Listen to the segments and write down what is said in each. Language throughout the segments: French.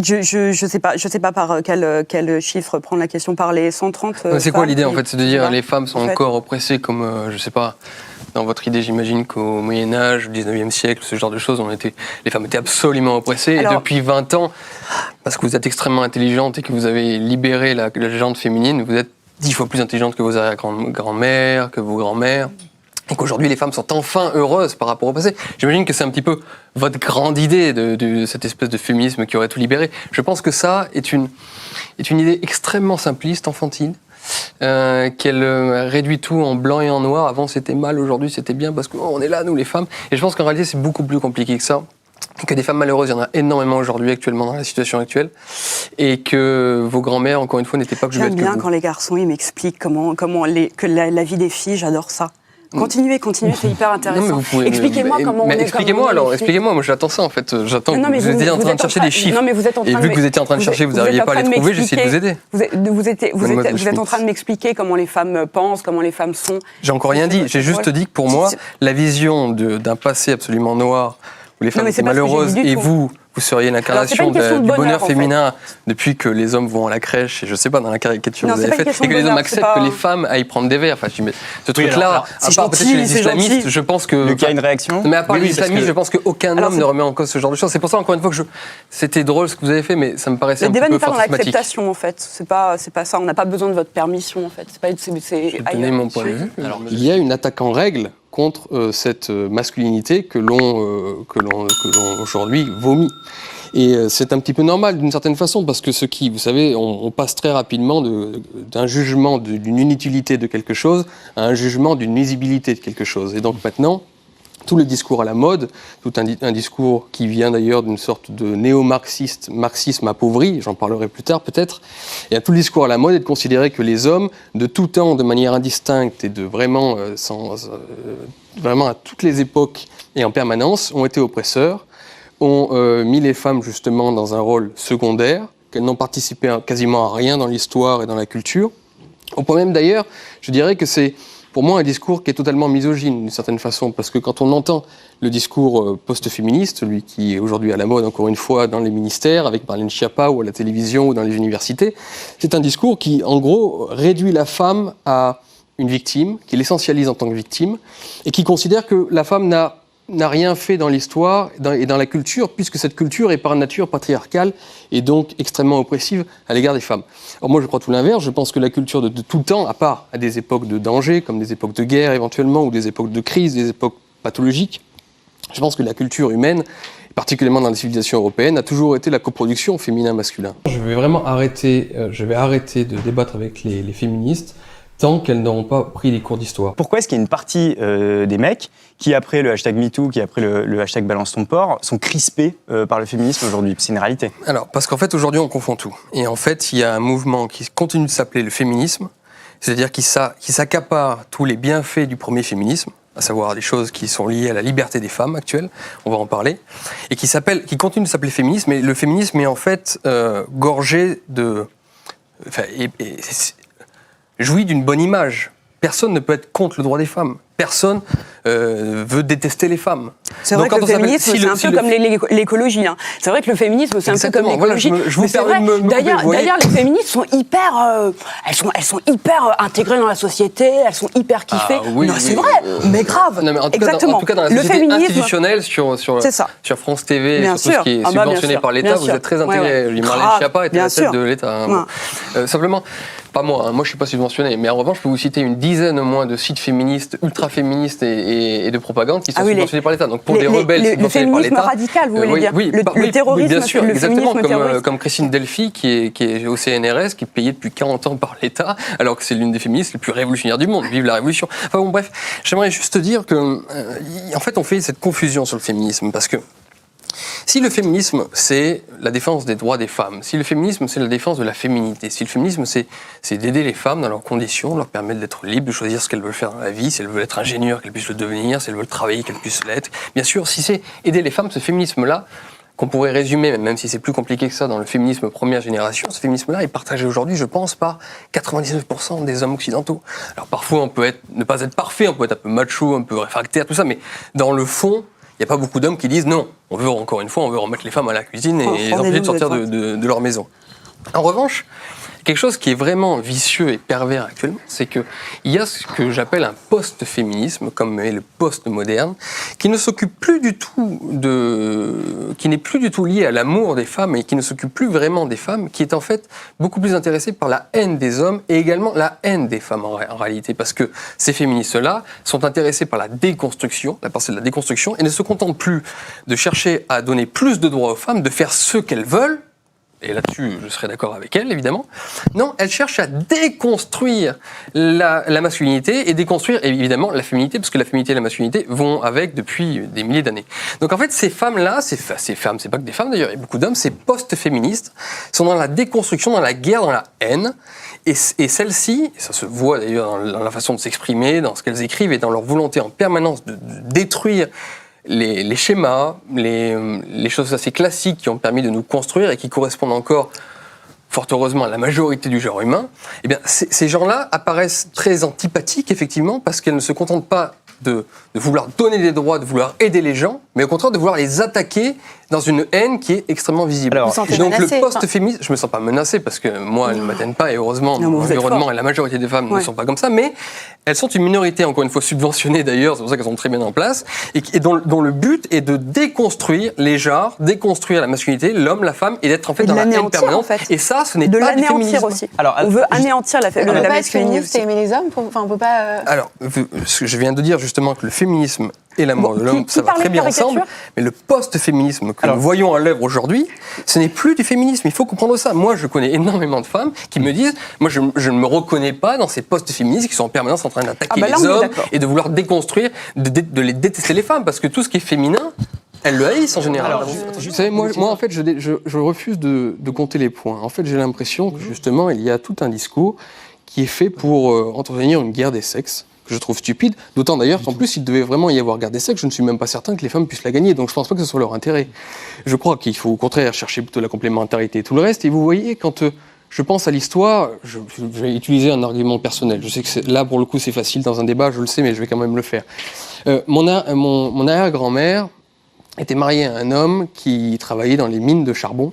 Je sais pas par quel chiffre prendre la question, par les 130. C'est quoi l'idée en fait? C'est de dire les femmes sont encore oppressées comme, je sais pas, dans votre idée j'imagine qu'au Moyen-Âge, au 19e siècle, ce genre de choses, les femmes étaient absolument oppressées. Alors, et depuis 20 ans, parce que vous êtes extrêmement intelligente et que vous avez libéré la gente féminine, vous êtes 10 fois plus intelligente que vos arrière-grand-mères, que vos grands-mères. Et qu'aujourd'hui, les femmes sont enfin heureuses par rapport au passé. J'imagine que c'est un petit peu votre grande idée de cette espèce de féminisme qui aurait tout libéré. Je pense que ça est une idée extrêmement simpliste, enfantine, qu'elle réduit tout en blanc et en noir. Avant, c'était mal, aujourd'hui, c'était bien, parce qu'on est là, nous, les femmes. Et je pense qu'en réalité, c'est beaucoup plus compliqué que ça. Que des femmes malheureuses, il y en a énormément aujourd'hui, actuellement, dans la situation actuelle. Et que vos grands-mères, encore une fois, n'étaient pas plus bêtes que vous. J'aime bien quand les garçons, ils m'expliquent que la vie des filles, j'adore ça. Continuez, c'est hyper intéressant. Expliquez-moi comment on est. Expliquez-moi, moi j'attends ça en fait. J'attends que vous étiez en train de chercher des chiffres. Et vu que vous étiez en train de chercher, vous n'arriviez pas à les trouver, j'essaie de vous aider. Vous êtes en train de m'expliquer comment les femmes pensent, comment les femmes sont. J'ai encore rien dit, j'ai juste dit que pour moi, la vision d'un passé absolument noir, où les femmes étaient malheureuses et vous seriez l'incarnation du bonheur féminin depuis que les hommes vont à la crèche, et je sais pas, dans la caricature que vous avez faite, et que les hommes acceptent que les femmes aillent prendre des verres. Enfin, ce truc-là, à part peut-être chez les islamistes, je pense que... Lucas a une réaction? Mais à part les islamistes, je pense qu'aucun homme ne remet en cause ce genre de choses. C'est pour ça, encore une fois, que c'était drôle ce que vous avez fait, mais ça me paraissait un petit peu fantasmatique. Le débat n'est pas dans l'acceptation, en fait. C'est pas ça. On n'a pas besoin de votre permission, en fait. Je vais donner mon point de vue. Il y a une attaque en règle contre cette masculinité que l'on aujourd'hui vomit. Et c'est un petit peu normal d'une certaine façon, parce que vous savez, on passe très rapidement d'un jugement d'une inutilité de quelque chose à un jugement d'une nuisibilité de quelque chose. Et donc maintenant, tous les discours à la mode, tout un discours qui vient d'ailleurs d'une sorte de marxisme appauvri, j'en parlerai plus tard peut-être, et tout le discours à la mode est de considérer que les hommes, de tout temps, de manière indistincte et de vraiment, vraiment à toutes les époques et en permanence, ont été oppresseurs, ont mis les femmes justement dans un rôle secondaire, qu'elles n'ont participé quasiment à rien dans l'histoire et dans la culture. Au point même d'ailleurs, je dirais que c'est pour moi un discours qui est totalement misogyne d'une certaine façon, parce que quand on entend le discours post-féministe, celui qui est aujourd'hui à la mode encore une fois dans les ministères, avec Marlène Schiappa ou à la télévision ou dans les universités, c'est un discours qui en gros réduit la femme à une victime, qui l'essentialise en tant que victime, et qui considère que la femme n'a rien fait dans l'histoire et dans la culture, puisque cette culture est par nature patriarcale et donc extrêmement oppressive à l'égard des femmes. Alors moi je crois tout l'inverse, je pense que la culture de tout temps, à part à des époques de danger, comme des époques de guerre éventuellement, ou des époques de crise, des époques pathologiques, je pense que la culture humaine, particulièrement dans les civilisations européennes, a toujours été la coproduction féminin-masculin. Je vais vraiment arrêter de débattre avec les féministes tant qu'elles n'auront pas pris les cours d'histoire. Pourquoi est-ce qu'il y a une partie des mecs qui, après le hashtag MeToo, qui après le hashtag Balance ton porc, sont crispés par le féminisme aujourd'hui? C'est une réalité. Alors, parce qu'en fait, aujourd'hui, on confond tout. Et en fait, il y a un mouvement qui continue de s'appeler le féminisme, c'est-à-dire qui s'accapare tous les bienfaits du premier féminisme, à savoir des choses qui sont liées à la liberté des femmes actuelles, on va en parler, et qui continue de s'appeler féminisme. Et le féminisme est en fait gorgé de... jouit d'une bonne image. Personne ne peut être contre le droit des femmes. Personne veut détester les femmes. C'est vrai que le féminisme, c'est un peu comme l'écologie. Hein. C'est vrai que le féminisme, c'est un peu comme l'écologie. Voilà, je vous permets de me couper, d'ailleurs, les féministes sont hyper... elles sont hyper intégrées dans la société, elles sont hyper kiffées. Oui, c'est vrai, mais grave. Non, mais en tout cas, dans la société institutionnelle, sur France TV, sur tout ce qui est subventionné par l'État, vous êtes très intégrés. Marlène Schiappa était à la tête de l'État. Simplement... Pas moi, moi je suis pas subventionné, mais en revanche je peux vous citer une dizaine au moins de sites féministes, ultra-féministes et de propagande qui sont subventionnés par l'État. Donc pour des rebelles subventionnés par l'État... Le féminisme radical, vous voulez dire le terrorisme, bien sûr, exactement, terroriste. comme Christine Delphi qui est au CNRS, qui est payée depuis 40 ans par l'État, alors que c'est l'une des féministes les plus révolutionnaires du monde. Vive la révolution. Enfin bon, bref, j'aimerais juste dire que en fait on fait cette confusion sur le féminisme, parce que si le féminisme, c'est la défense des droits des femmes, si le féminisme, c'est la défense de la féminité, si le féminisme, c'est d'aider les femmes dans leurs conditions, de leur permettre d'être libres, de choisir ce qu'elles veulent faire dans la vie, si elles veulent être ingénieures, qu'elles puissent le devenir, si elles veulent travailler, qu'elles puissent l'être. Bien sûr, si c'est aider les femmes, ce féminisme-là, qu'on pourrait résumer, même si c'est plus compliqué que ça, dans le féminisme première génération, ce féminisme-là est partagé aujourd'hui, je pense, par 99% des hommes occidentaux. Alors parfois, on peut ne pas être parfait, on peut être un peu macho, un peu réfractaire, tout ça, mais dans le fond, il n'y a pas beaucoup d'hommes qui disent non, on veut remettre les femmes à la cuisine et les empêcher de sortir de leur maison. En revanche, quelque chose qui est vraiment vicieux et pervers actuellement, c'est qu'il y a ce que j'appelle un post-féminisme, comme est le post-moderne, qui ne s'occupe plus du tout qui n'est plus du tout lié à l'amour des femmes et qui ne s'occupe plus vraiment des femmes, qui est en fait beaucoup plus intéressé par la haine des hommes et également la haine des femmes en réalité, parce que ces féministes-là sont intéressés par la déconstruction, la partie de la déconstruction, et ne se contentent plus de chercher à donner plus de droits aux femmes, de faire ce qu'elles veulent. Et là-dessus, je serais d'accord avec elle, évidemment. Non, elle cherche à déconstruire la masculinité et déconstruire, évidemment, la féminité, parce que la féminité et la masculinité vont avec depuis des milliers d'années. Donc en fait, ces femmes-là, ces femmes, c'est pas que des femmes d'ailleurs, il y a beaucoup d'hommes, ces post-féministes, sont dans la déconstruction, dans la guerre, dans la haine. Et celles-ci, et ça se voit d'ailleurs dans la façon de s'exprimer, dans ce qu'elles écrivent et dans leur volonté en permanence de détruire les schémas, les choses assez classiques qui ont permis de nous construire et qui correspondent encore, fort heureusement, à la majorité du genre humain, eh bien, ces gens-là apparaissent très antipathiques, effectivement, parce qu'elles ne se contentent pas de vouloir donner des droits, de vouloir aider les gens, mais au contraire de vouloir les attaquer dans une haine qui est extrêmement visible. Alors, et donc le post-féminisme, je me sens pas menacé parce que moi, elles ne m'atteignent pas et heureusement, l'environnement et la majorité des femmes ne sont pas comme ça, mais elles sont une minorité, encore une fois subventionnées d'ailleurs, c'est pour ça qu'elles sont très bien en place, et dont le but est de déconstruire les genres, déconstruire la masculinité, l'homme, la femme, et d'être en fait dans la haine permanente. En fait. Et ça, ce n'est pas du féminisme. Aussi. Alors, on veut anéantir la masculinité. On peut pas être féministe et aimer les hommes, enfin on peut pas... Alors, ce que je viens de dire justement que le féminisme et l'amour de l'homme, ça va très bien ensemble, mais le post-féminisme que nous voyons à l'œuvre aujourd'hui, ce n'est plus du féminisme, il faut comprendre ça. Moi, je connais énormément de femmes qui me disent, moi je ne me reconnais pas dans ces post-féministes qui sont en permanence en train d'attaquer les hommes et de vouloir déconstruire, de les détester les femmes, parce que tout ce qui est féminin, elles le haïssent en général. Alors, vous savez, moi en fait, je refuse de compter les points. En fait, j'ai l'impression que justement, il y a tout un discours qui est fait pour entretenir une guerre des sexes, que je trouve stupide, d'autant d'ailleurs qu'en plus il devait vraiment y avoir guerre des sexes, je ne suis même pas certain que les femmes puissent la gagner, donc je ne pense pas que ce soit leur intérêt. Je crois qu'il faut au contraire chercher plutôt la complémentarité et tout le reste, et vous voyez, quand je pense à l'histoire, je vais utiliser un argument personnel, je sais que là pour le coup c'est facile dans un débat, je le sais, mais je vais quand même le faire. Mon arrière-grand-mère était mariée à un homme qui travaillait dans les mines de charbon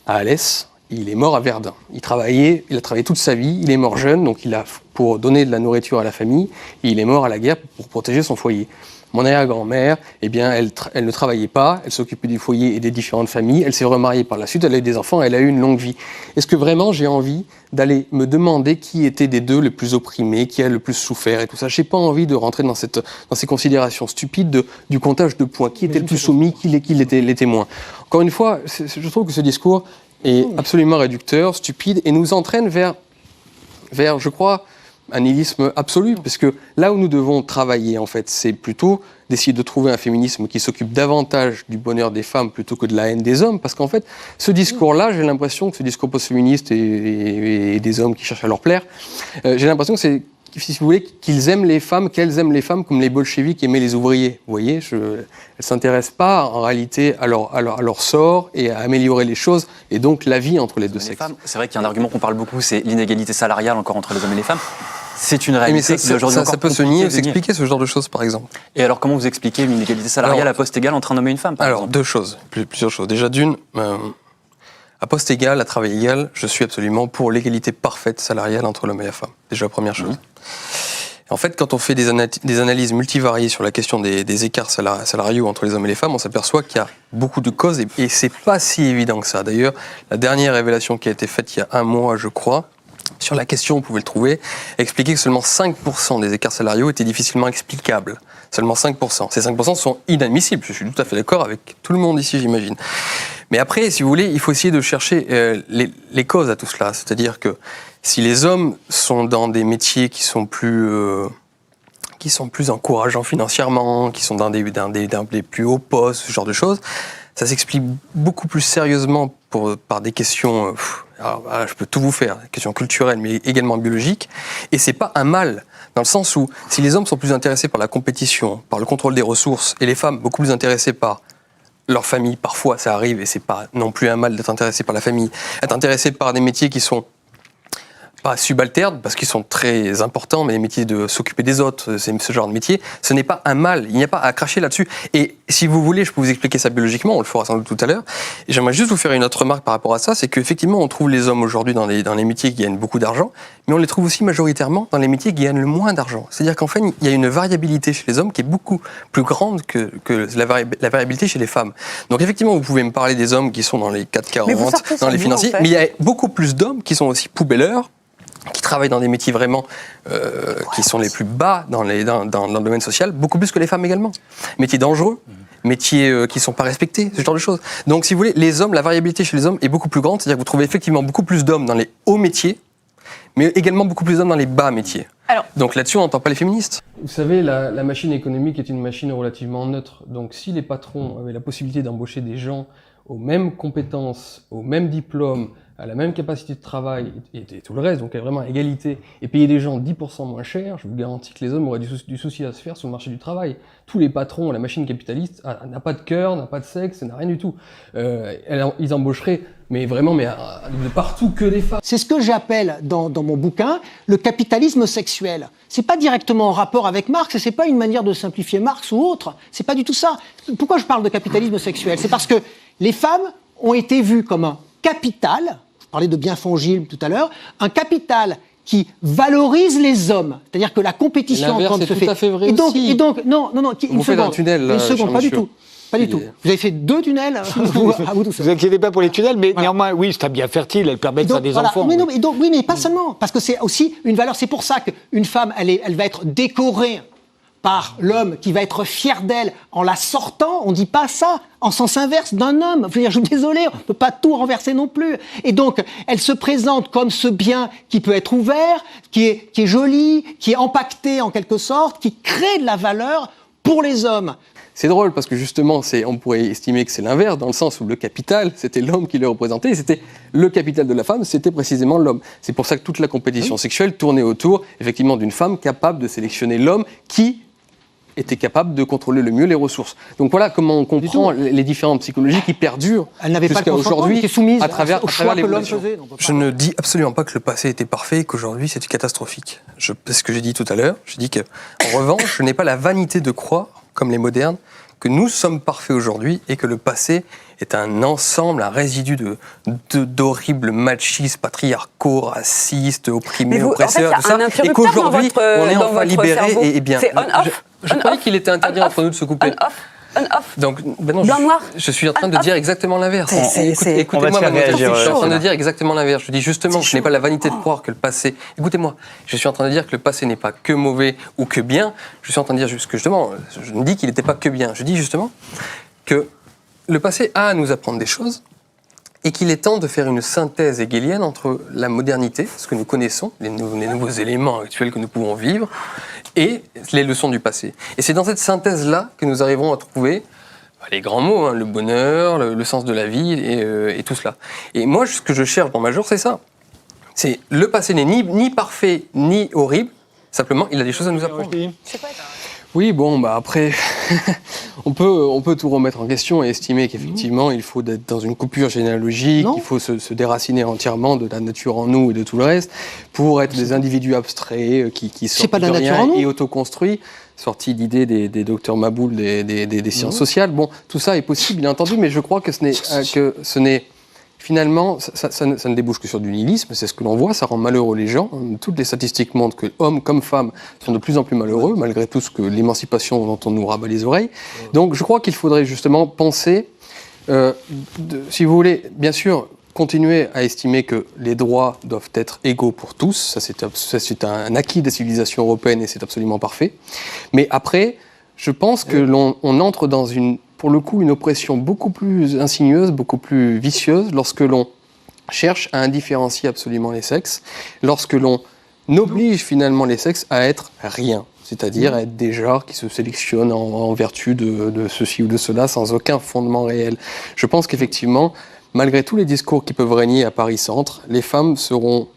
à Alès. Il est mort à Verdun. Il a travaillé toute sa vie, il est mort jeune, donc pour donner de la nourriture à la famille, et il est mort à la guerre pour protéger son foyer. Mon arrière-grand-mère, eh bien, elle ne travaillait pas, elle s'occupait du foyer et des différentes familles, elle s'est remariée par la suite, elle a eu des enfants, elle a eu une longue vie. Est-ce que vraiment j'ai envie d'aller me demander qui était des deux le plus opprimé, qui a le plus souffert et tout ça? J'ai pas envie de rentrer dans ces considérations stupides du comptage de points, qui était le plus soumis, qui était les témoins. Encore une fois, je trouve que ce discours est absolument réducteur, stupide, et nous entraîne vers, je crois, un nihilisme absolu, parce que là où nous devons travailler, en fait, c'est plutôt d'essayer de trouver un féminisme qui s'occupe davantage du bonheur des femmes plutôt que de la haine des hommes, parce qu'en fait, ce discours-là, j'ai l'impression que ce discours post-féministe et des hommes qui cherchent à leur plaire, j'ai l'impression que c'est, si vous voulez, qu'ils aiment les femmes, qu'elles aiment les femmes comme les bolcheviks aimaient les ouvriers. Vous voyez, elles ne s'intéressent pas en réalité à leur sort et à améliorer les choses, et donc la vie entre les deux sexes. C'est vrai qu'il y a un argument qu'on parle beaucoup, c'est l'inégalité salariale encore entre les hommes et les femmes. C'est une réalité. Mais ça peut se nier ou s'expliquer, ce genre de choses, par exemple. Et alors, comment vous expliquez une inégalité salariale à poste égal entre un homme et une femme, par exemple ? Deux choses, plusieurs choses. Déjà, d'une, à poste égal, à travail égal, je suis absolument pour l'égalité parfaite salariale entre l'homme et la femme. Déjà, première chose. En fait, quand on fait des analyses multivariées sur la question des écarts salariaux entre les hommes et les femmes, on s'aperçoit qu'il y a beaucoup de causes et c'est pas si évident que ça. D'ailleurs, la dernière révélation qui a été faite il y a un mois, je crois, sur la question, vous pouvez le trouver, expliquait que seulement 5% des écarts salariaux étaient difficilement explicables. Seulement 5%. Ces 5% sont inadmissibles. Je suis tout à fait d'accord avec tout le monde ici, j'imagine. Mais après, si vous voulez, il faut essayer de chercher les causes à tout cela. C'est-à-dire que si les hommes sont dans des métiers qui sont plus encourageants financièrement, qui sont dans des plus hauts postes, ce genre de choses, ça s'explique beaucoup plus sérieusement par des questions, alors, je peux tout vous faire, des questions culturelles, mais également biologiques. Et c'est pas un mal, dans le sens où si les hommes sont plus intéressés par la compétition, par le contrôle des ressources, et les femmes beaucoup plus intéressées par leur famille, parfois ça arrive, et c'est pas non plus un mal d'être intéressé par la famille, être intéressé par des métiers qui sont pas subalternes, parce qu'ils sont très importants, mais les métiers de s'occuper des autres, c'est ce genre de métier, ce n'est pas un mal, il n'y a pas à cracher là-dessus. Et si vous voulez, je peux vous expliquer ça biologiquement, on le fera sans doute tout à l'heure. Et j'aimerais juste vous faire une autre remarque par rapport à ça, c'est qu'effectivement, on trouve les hommes aujourd'hui dans les métiers qui gagnent beaucoup d'argent, mais on les trouve aussi majoritairement dans les métiers qui gagnent le moins d'argent. C'est-à-dire qu'en fait, il y a une variabilité chez les hommes qui est beaucoup plus grande que la variabilité chez les femmes. Donc effectivement, vous pouvez me parler des hommes qui sont dans les 440, dans les financiers, mais il y a beaucoup plus d'hommes qui sont aussi poubelleurs, qui travaillent dans des métiers vraiment qui sont les plus bas dans le domaine social, beaucoup plus que les femmes également. Métiers dangereux, métiers qui ne sont pas respectés, ce genre de choses. Donc si vous voulez, les hommes, la variabilité chez les hommes est beaucoup plus grande, c'est-à-dire que vous trouvez effectivement beaucoup plus d'hommes dans les hauts métiers, mais également beaucoup plus d'hommes dans les bas métiers. Donc là-dessus, on n'entend pas les féministes. Vous savez, la machine économique est une machine relativement neutre. Donc si les patrons avaient la possibilité d'embaucher des gens aux mêmes compétences, aux mêmes diplômes, à la même capacité de travail et tout le reste, donc vraiment à égalité, et payer des gens 10% moins cher, je vous garantis que les hommes auraient du souci à se faire sur le marché du travail. Tous les patrons, la machine capitaliste n'a pas de cœur, n'a pas de sexe, n'a rien du tout. Ils embaucheraient, mais vraiment, de partout, que des femmes. C'est ce que j'appelle dans mon bouquin le capitalisme sexuel. C'est pas directement en rapport avec Marx, et c'est pas une manière de simplifier Marx ou autre. C'est pas du tout ça. Pourquoi je parle de capitalisme sexuel ? C'est parce que les femmes ont été vues comme un capital. Je parlais de Bienfond-Gilles tout à l'heure, un capital qui valorise les hommes, c'est-à-dire que la compétition entre hommes se fait. Tout à fait vrai et donc, aussi. Et donc, non, Vous faites un tunnel, une seconde, pas du tout. Pas du tout. Vous avez fait 2 tunnels à vous tout seul. Vous inquiétez pas pour les tunnels, mais néanmoins, oui, c'est bien fertile, elle permet de faire des enfants. Mais pas seulement, parce que c'est aussi une valeur. C'est pour ça qu'une femme, elle va être décorée par l'homme qui va être fier d'elle en la sortant. On ne dit pas ça en sens inverse d'un homme. Je suis désolé, on ne peut pas tout renverser non plus. Et donc, elle se présente comme ce bien qui peut être ouvert, qui est joli, qui est empaqueté en quelque sorte, qui crée de la valeur pour les hommes. C'est drôle parce que justement, on pourrait estimer que c'est l'inverse, dans le sens où le capital, c'était l'homme qui le représentait, et c'était le capital de la femme, c'était précisément l'homme. C'est pour ça que toute la compétition sexuelle tournait autour, effectivement, d'une femme capable de sélectionner l'homme qui était capable de contrôler le mieux les ressources. Donc voilà comment on comprend les différentes psychologies qui perdurent jusqu'à aujourd'hui à travers l'évolution. Je ne dis absolument pas que le passé était parfait et qu'aujourd'hui c'est catastrophique. C'est ce que j'ai dit tout à l'heure. Je dis que, en revanche, je n'ai pas la vanité de croire, comme les modernes, que nous sommes parfaits aujourd'hui et que le passé est un ensemble, un résidu d'horribles machistes, patriarcaux, racistes, opprimés, oppresseurs, tout ça, et qu'aujourd'hui on est enfin libérés et bien. C'est on-off. Je croyais qu'il était interdit entre nous de se couper. On-off. Donc, non, Blanc-noir. je suis en train de dire exactement l'inverse. On Écoutez-moi, va te faire réagir, je suis en train de dire exactement l'inverse. Je dis justement que je n'ai pas la vanité de croire que le passé... Écoutez-moi, je suis en train de dire que le passé n'est pas que mauvais ou que bien. Je suis en train de dire que justement, je ne dis qu'il n'était pas que bien. Je dis justement que le passé a à nous apprendre des choses et qu'il est temps de faire une synthèse hegelienne entre la modernité, ce que nous connaissons, les nouveaux éléments actuels que nous pouvons vivre, et les leçons du passé. Et c'est dans cette synthèse-là que nous arriverons à trouver les grands mots, le bonheur, le sens de la vie et tout cela. Et moi, ce que je cherche dans Major, c'est ça. C'est le passé n'est ni parfait ni horrible, simplement il a des choses à nous apprendre. Oui, bon, après, on peut tout remettre en question et estimer qu'effectivement, il faut être dans une coupure généalogique, il faut se déraciner entièrement de la nature en nous et de tout le reste, pour être des individus abstraits qui sortent de rien et autoconstruits, sortis d'idées des docteurs Maboul, des sciences sociales. Bon, tout ça est possible, bien entendu, mais je crois que ce n'est finalement, ça ne débouche que sur du nihilisme, c'est ce que l'on voit, ça rend malheureux les gens. Toutes les statistiques montrent que hommes comme femmes sont de plus en plus malheureux, malgré tout ce que l'émancipation dont on nous rabat les oreilles. Donc je crois qu'il faudrait justement penser, si vous voulez, bien sûr, continuer à estimer que les droits doivent être égaux pour tous, ça c'est un acquis des civilisations européennes et c'est absolument parfait. Mais après, je pense que l'on entre dans pour le coup, une oppression beaucoup plus insigneuse, beaucoup plus vicieuse, lorsque l'on cherche à indifférencier absolument les sexes, lorsque l'on oblige finalement les sexes à être rien, c'est-à-dire à être des genres qui se sélectionnent en vertu de ceci ou de cela, sans aucun fondement réel. Je pense qu'effectivement, malgré tous les discours qui peuvent régner à Paris-Centre, les femmes sont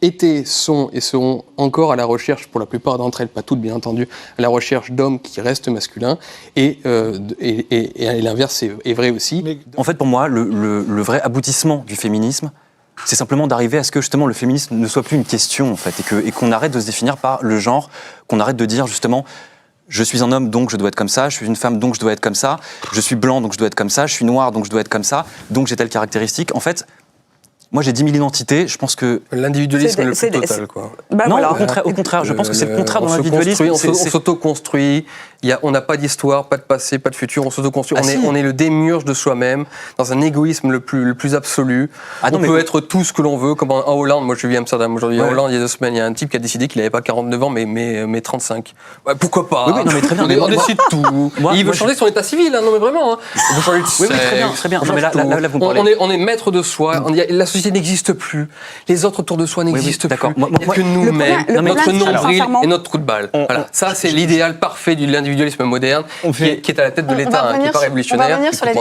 et seront encore à la recherche, pour la plupart d'entre elles, pas toutes bien entendu, à la recherche d'hommes qui restent masculins, et l'inverse est vrai aussi. En fait, pour moi, le vrai aboutissement du féminisme, c'est simplement d'arriver à ce que justement le féminisme ne soit plus une question, en fait, et qu'on arrête de se définir par le genre, qu'on arrête de dire justement je suis un homme, donc je dois être comme ça, je suis une femme, donc je dois être comme ça, je suis blanc, donc je dois être comme ça, je suis noir, donc je dois être comme ça, donc j'ai telle caractéristique. En fait, moi j'ai 10 000 identités, je pense que... L'individualisme le plus total, quoi. Bah non, voilà. au contraire, je pense que c'est le contraire dans l'individualisme. On s'auto-construit, on n'a pas d'histoire, pas de passé, pas de futur, on s'auto-construit. On est le démiurge de soi-même, dans un égoïsme le plus absolu. On peut être tout ce que l'on veut, comme en Hollande. Moi je vis à Amsterdam aujourd'hui. En Hollande, il y a 2 semaines, il y a un type qui a décidé qu'il n'avait pas 49 ans, mais 35. Ouais, pourquoi pas? Oui, non, mais très bien. On décide tout. Il veut changer son état civil, non mais vraiment. On veut changer de sexe. Oui, très bien. Non, mais là, vous parlez. On est maître de soi, la société n'existe plus. Les autres autour de soi n'existent plus. d'accord. Il n'y a que nous-mêmes, notre nombril et notre trou de balle. Voilà. Ça, c'est l'idéal parfait de l'individualisme moderne qui est à la tête de l'État, qui n'est pas révolutionnaire. On va revenir sur la